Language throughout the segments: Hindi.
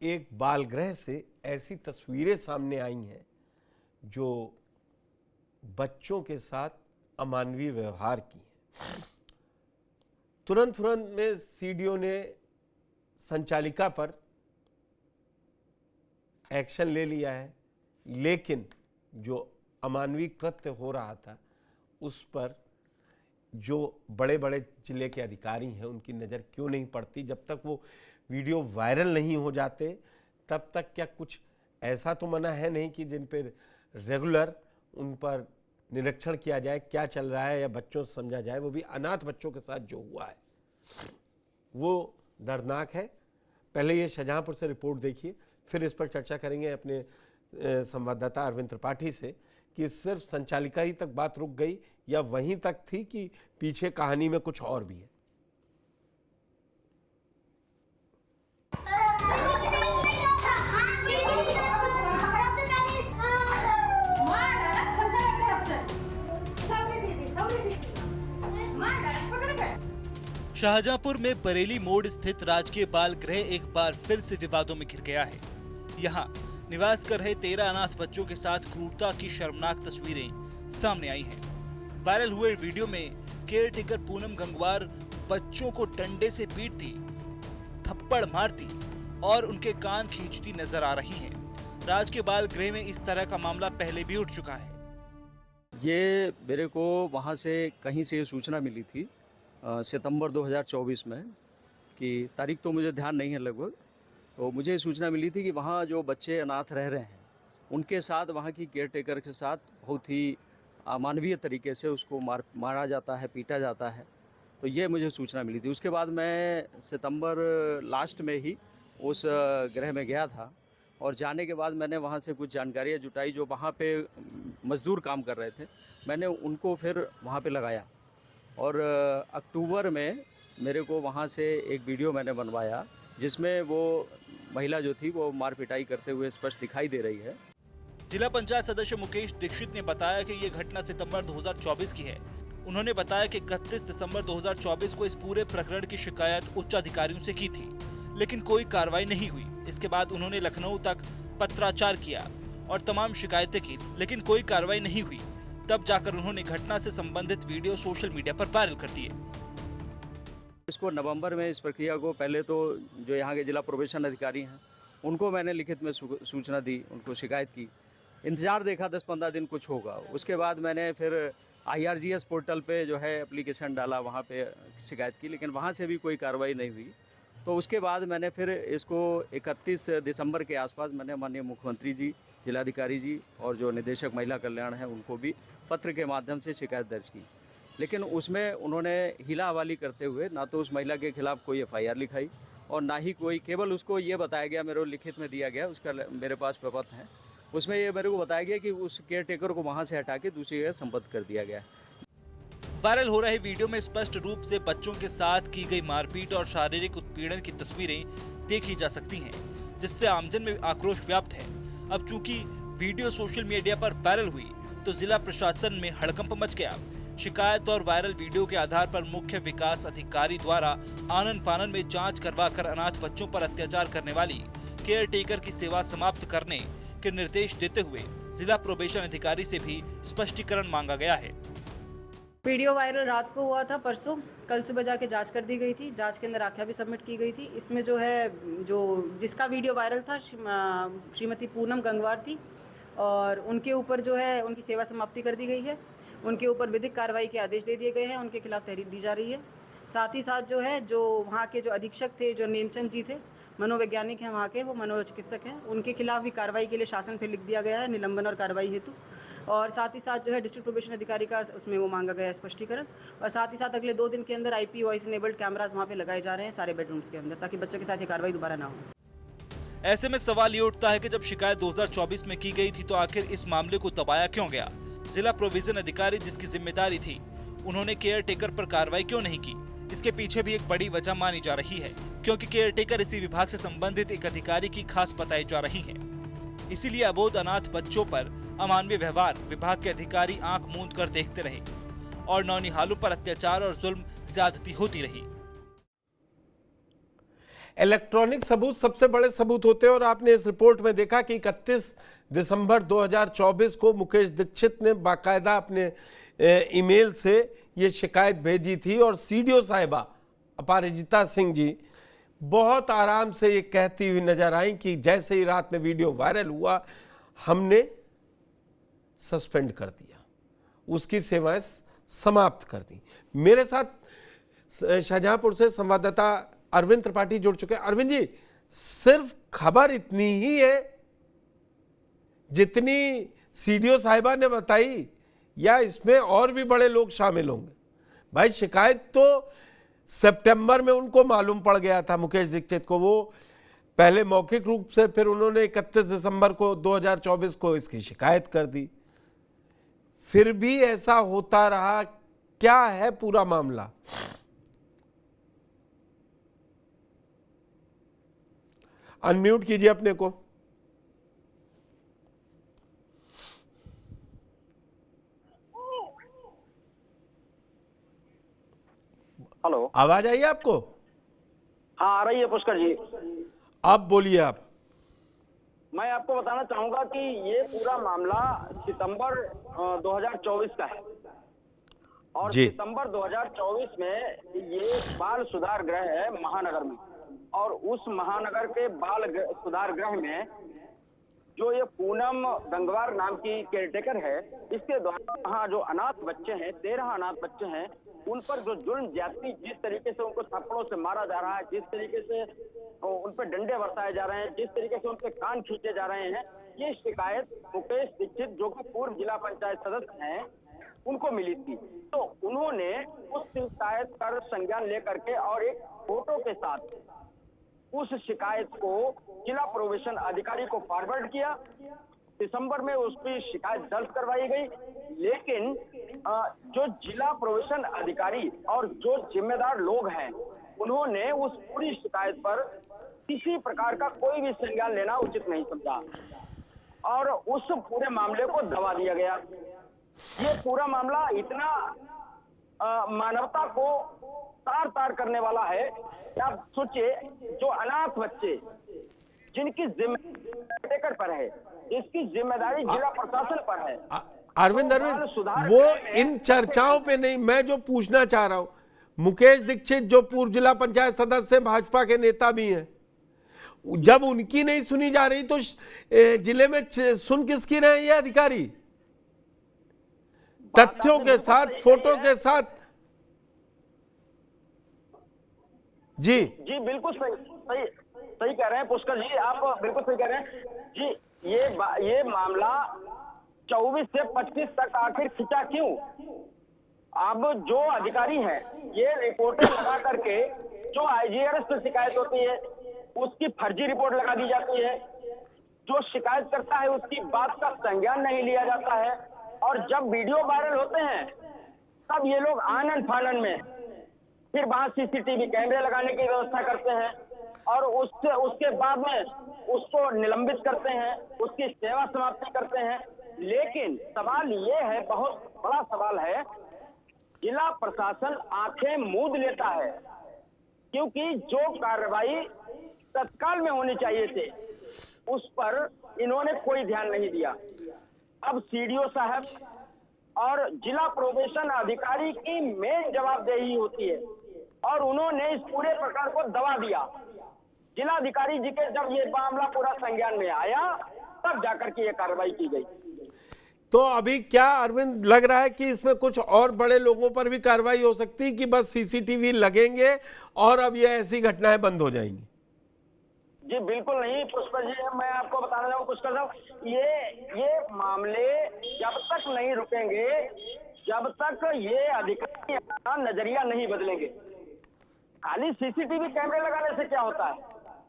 एक बाल गृह से ऐसी तस्वीरें सामने आई हैं जो बच्चों के साथ अमानवीय व्यवहार की हैं। तुरंत में सीडीओ ने संचालिका पर एक्शन ले लिया है, लेकिन जो अमानवीय कृत्य हो रहा था उस पर जो बड़े बड़े जिले के अधिकारी हैं उनकी नज़र क्यों नहीं पड़ती? जब तक वो वीडियो वायरल नहीं हो जाते तब तक क्या कुछ ऐसा तो मना है नहीं कि जिन पर रेगुलर उन पर निरीक्षण किया जाए, क्या चल रहा है, या बच्चों से समझा जाए। वो भी अनाथ बच्चों के साथ जो हुआ है वो दर्दनाक है। पहले ये शाहजहांपुर से रिपोर्ट देखिए, फिर इस पर चर्चा करेंगे अपने संवाददाता अरविंद त्रिपाठी से कि सिर्फ संचालिका ही तक बात रुक गई या वहीं तक थी कि पीछे कहानी में कुछ और भी है। शाहजहांपुर में बरेली मोड़ स्थित राजकीय बाल गृह एक बार फिर से विवादों में घिर गया है। यहाँ निवास कर रहे 13 अनाथ बच्चों के साथ क्रूरता की शर्मनाक तस्वीरें सामने आई हैं। वायरल हुए वीडियो में केयर टेकर पूनम गंगवार बच्चों को डंडे से पीटती, थप्पड़ मारती और उनके कान खींचती नजर आ रही हैं। राजकीय बाल गृह में इस तरह का मामला पहले भी उठ चुका है। ये मेरे को वहाँ से कहीं से सूचना मिली थी सितंबर 2024 में, कि तारीख तो मुझे ध्यान नहीं है लगभग, तो मुझे सूचना मिली थी कि वहाँ जो बच्चे अनाथ रह रहे हैं उनके साथ वहाँ की केयर टेकर के साथ बहुत ही अमानवीय तरीके से उसको मारा जाता है, पीटा जाता है। तो ये मुझे सूचना मिली थी। उसके बाद मैं सितंबर लास्ट में ही उस गृह में गया था और जाने के बाद मैंने वहाँ से कुछ जानकारियाँ जुटाई। जो वहाँ पे मज़दूर काम कर रहे थे, मैंने उनको फिर वहाँ पे लगाया और अक्टूबर में मेरे को वहाँ से एक वीडियो मैंने बनवाया जिसमें वो महिला जो थी वो मार पिटाई करते हुए स्पष्ट दिखाई दे रही है। जिला पंचायत सदस्य मुकेश दीक्षित ने बताया कि ये घटना सितंबर 2024 की है। उन्होंने बताया कि 31 दिसंबर 2024 को इस पूरे प्रकरण की शिकायत उच्च अधिकारियों से की थी, लेकिन कोई कार्रवाई नहीं हुई। इसके बाद उन्होंने लखनऊ तक पत्राचार किया और तमाम शिकायतें की, लेकिन कोई कार्रवाई नहीं हुई। तब जाकर उन्होंने घटना से संबंधित वीडियो सोशल मीडिया पर वायरल कर दिए। इसको नवंबर में इस प्रक्रिया को पहले तो जो यहाँ के जिला प्रोबेशन अधिकारी हैं उनको मैंने लिखित में सूचना दी, उनको शिकायत की, इंतज़ार देखा 10-15 दिन कुछ होगा। उसके बाद मैंने फिर IRGS पोर्टल पे जो है एप्लीकेशन डाला, वहाँ पे शिकायत की, लेकिन वहाँ से भी कोई कार्रवाई नहीं हुई। तो उसके बाद मैंने फिर इसको 31 दिसंबर के आसपास मैंने माननीय मुख्यमंत्री जी, जिलाधिकारी जी और जो निदेशक महिला कल्याण है उनको भी पत्र के माध्यम से शिकायत दर्ज की। लेकिन उसमें उन्होंने हीला हवाली करते हुए ना तो उस महिला के खिलाफ कोई FIR लिखाई और ना ही कोई, केवल उसको ये बताया गया, मेरे को लिखित में दिया गया, उसका मेरे पास प्रपत्र है, उसमें ये मेरे को बताया गया कि उस केयर टेकर को वहाँ से हटा के दूसरी जगह संबद्ध कर दिया गया। वायरल हो रहे वीडियो में स्पष्ट रूप से बच्चों के साथ की गई मारपीट और शारीरिक उत्पीड़न की तस्वीरें देखी जा सकती हैं, जिससे आमजन में आक्रोश व्याप्त है। अब चूंकि वीडियो सोशल मीडिया पर वायरल हुई तो जिला प्रशासन में हड़कंप मच गया। शिकायत और वायरल वीडियो के आधार पर मुख्य विकास अधिकारी द्वारा आनन फानन में जांच करवाकर अनाथ बच्चों पर अत्याचार करने वाली केयर टेकर की सेवा समाप्त करने के निर्देश देते हुए जिला प्रोबेशन अधिकारी से भी स्पष्टीकरण मांगा गया है। वीडियो वायरल रात को हुआ था, परसों कल सुबह जाके जांच कर दी गई थी। जांच के अंदर आख्या भी सबमिट की गई थी। इसमें जो है जिसका वीडियो वायरल था श्रीमती पूनम गंगवार थी और उनके ऊपर जो है उनकी सेवा समाप्ति कर दी गई है। उनके ऊपर विधिक कार्रवाई के आदेश दे दिए गए हैं, उनके खिलाफ तहरीर दी जा रही है। साथ ही साथ जो है जो वहाँ के जो अधीक्षक थे, जो नेमचंद जी थे, मनोवैज्ञानिक हैं वहाँ के, वो मनोचिकित्सक हैं, उनके खिलाफ भी कार्रवाई के लिए शासन फिर लिख दिया गया है निलंबन और कार्रवाई हेतु। और साथ ही साथ जो है डिस्ट्रिक्ट प्रोबेशन अधिकारी का उसमें वो मांगा गया है स्पष्टीकरण। और साथ ही साथ अगले 2 दिन के अंदर IP वॉइस इनेबल्ड कैमराज वहाँ पे लगाए जा रहे हैं सारे बेडरूम्स के अंदर, ताकि बच्चों के साथ ये कार्रवाई दोबारा ना हो। ऐसे में सवाल ये उठता है कि जब शिकायत 2024 में की गई थी तो आखिर इस मामले को दबाया क्यों गया? जिला प्रोविजन अधिकारी जिसकी जिम्मेदारी थी, उन्होंने केयर टेकर पर कार्रवाई क्यों नहीं की? इसके पीछे भी एक बड़ी वजह मानी जा रही है, क्योंकि केयर टेकर इसी विभाग से संबंधित एक अधिकारी की खास बताई जा रही है। इसीलिए अबोध अनाथ बच्चों पर अमानवीय व्यवहार विभाग के अधिकारी आंख मूंद कर देखते रहे और नौनिहालों पर अत्याचार और जुल्म ज्यादती होती रही। इलेक्ट्रॉनिक सबूत सबसे बड़े सबूत होते हैं और आपने इस रिपोर्ट में देखा कि 31 दिसंबर 2024 को मुकेश दीक्षित ने बाकायदा अपने ईमेल से ये शिकायत भेजी थी और सीडीओ साहिबा अपराजिता सिंह जी बहुत आराम से ये कहती हुई नजर आई कि जैसे ही रात में वीडियो वायरल हुआ हमने सस्पेंड कर दिया, उसकी सेवाएं समाप्त कर दी। मेरे साथ शाहजहांपुर से संवाददाता अरविंद त्रिपाठी जुड़ चुके हैं। अरविंद जी, सिर्फ खबर इतनी ही है जितनी सीडीओ साहिबा ने बताई या इसमें और भी बड़े लोग शामिल होंगे? भाई शिकायत तो सितंबर में उनको मालूम पड़ गया था मुकेश दीक्षित को, वो पहले मौखिक रूप से, फिर उन्होंने 31 दिसंबर को 2024 को इसकी शिकायत कर दी, फिर भी ऐसा होता रहा। क्या है पूरा मामला? अनम्यूट कीजिए अपने को। हेलो, आवाज आई आपको? हाँ आ रही है पुष्कर जी। अब बोलिए आप। मैं आपको बताना चाहूंगा कि ये पूरा मामला सितंबर 2024 का है और जी। सितंबर 2024 में ये बाल सुधार गृह है महानगर में, और उस महानगर के सुधार गृह में जो ये पूनम गंगवार नाम की केयरटेकर है, इसके द्वारा वहाँ जो अनाथ बच्चे हैं, 13 अनाथ बच्चे हैं, उन पर जो जुल्म ज्यादती, जिस तरीके से उनको थप्पड़ों से मारा जा रहा है, जिस तरीके से उन पर डंडे बरसाए जा रहे हैं, जिस तरीके से उनके कान खींचे जा रहे हैं, ये शिकायत मुकेश दीक्षित जो कि पूर्व जिला पंचायत सदस्य हैं उनको मिली थी। तो उन्होंने उस शिकायत पर संज्ञान लेकर के और एक फोटो के साथ उस शिकायत को जिला प्रोबेशन अधिकारी को फॉरवर्ड किया। दिसंबर में उसकी शिकायत दर्ज करवाई गई, लेकिन जो जिला प्रोबेशन अधिकारी और जो जिम्मेदार लोग हैं उन्होंने उस पूरी शिकायत पर किसी प्रकार का कोई भी संज्ञान लेना उचित नहीं समझा और उस पूरे मामले को दबा दिया गया। ये पूरा मामला इतना मानवता को तार तार करने वाला है कि आप सोचिए, जो अनाथ बच्चे जिनकी जिम्मेदारी पर है, इसकी जिम्मेदारी जिला प्रशासन पर है। अरविंद, वो इन चर्चाओं पे नहीं, मैं जो पूछना चाह रहा हूं, मुकेश दीक्षित जो पूर्व जिला पंचायत सदस्य भाजपा के नेता भी हैं, जब उनकी नहीं सुनी जा रही तो जिले में सुन किसकी रहे ये अधिकारी? तथ्यों के साथ, फोटो के साथ। जी जी बिल्कुल सही कह रहे हैं पुष्कर जी, आप बिल्कुल सही कह रहे हैं जी। ये मामला 24 से 25 तक आखिर खिंचा क्यों? अब जो अधिकारी हैं ये रिपोर्टें लगा करके, जो आईजीआरएस पर शिकायत होती है उसकी फर्जी रिपोर्ट लगा दी जाती है, जो शिकायत करता है उसकी बात का संज्ञान नहीं लिया जाता है, और जब वीडियो वायरल होते हैं तब ये लोग आनन फानन में फिर वहां सीसीटीवी कैमरे लगाने की व्यवस्था करते हैं और उसके बाद में उसको निलंबित करते हैं, उसकी सेवा समाप्ति करते हैं। लेकिन सवाल ये है, बहुत बड़ा सवाल है, जिला प्रशासन आंखें मूंद लेता है क्योंकि जो कार्रवाई तत्काल में होनी चाहिए थे उस पर इन्होंने कोई ध्यान नहीं दिया। अब सीडीओ साहब और जिला प्रोबेशन अधिकारी की मेन जवाबदेही होती है और उन्होंने इस पूरे प्रकार को दबा दिया। जिला अधिकारी जी के जब ये मामला पूरा संज्ञान में आया तब जाकर के ये कार्रवाई की गई। तो अभी क्या अरविंद लग रहा है कि इसमें कुछ और बड़े लोगों पर भी कार्रवाई हो सकती है कि बस सीसीटीवी लगेंगे और अब ये ऐसी घटनाएं बंद हो जाएंगी? जी बिल्कुल नहीं पुष्कर जी, मैं आपको बताना चाहूँ पुष्कर साहब, ये मामले जब तक नहीं रुकेंगे, जब तक ये अधिकारी नजरिया नहीं बदलेंगे। खाली सीसीटीवी कैमरे लगाने से क्या होता है?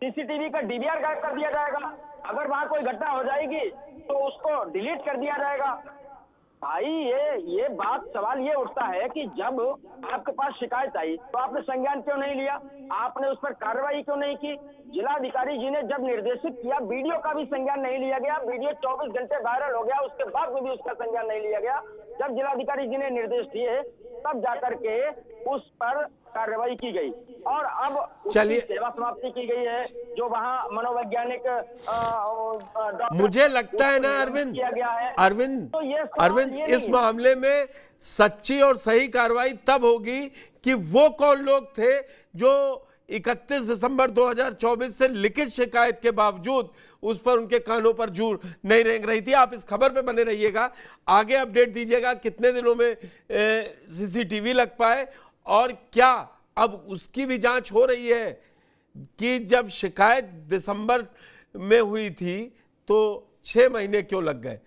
सीसीटीवी का डीवीआर गायब कर दिया जाएगा, अगर वहां कोई घटना हो जाएगी तो उसको डिलीट कर दिया जाएगा। भाई ये बात, सवाल ये उठता है कि जब आपके पास शिकायत आई तो आपने संज्ञान क्यों नहीं लिया? आपने उस पर कार्रवाई क्यों नहीं की? जिलाधिकारी जी ने जब निर्देशित किया, वीडियो का भी संज्ञान नहीं लिया गया, वीडियो 24 घंटे वायरल हो गया, उसके बाद में भी उसका संज्ञान नहीं लिया गया। जब जिलाधिकारी जी ने निर्देश दिए तब जाकर के उस पर कार्रवाई की गई और अब उसकी चलिए। सेवा समाप्ति की गई है। जो वहाँ मनोवैज्ञानिक डॉक्टर मुझे लगता है ना उसको अरविंद, किया गया है। अरविंद, तो ये सवाल अरविंद, ये इस नहीं है। मामले में सच्ची और सही कार्रवाई तब होगी कि वो कौन लोग थे जो 31 दिसंबर 2024 से लिखित शिकायत के बावजूद उस पर उनके कानों पर जूं नहीं रेंग रही थी। आप इस खबर पे बने रहिएगा, आगे अपडेट दीजिएगा कितने दिनों में सीसीटीवी लग पाए और क्या अब उसकी भी जांच हो रही है कि जब शिकायत दिसंबर में हुई थी तो 6 महीने क्यों लग गए।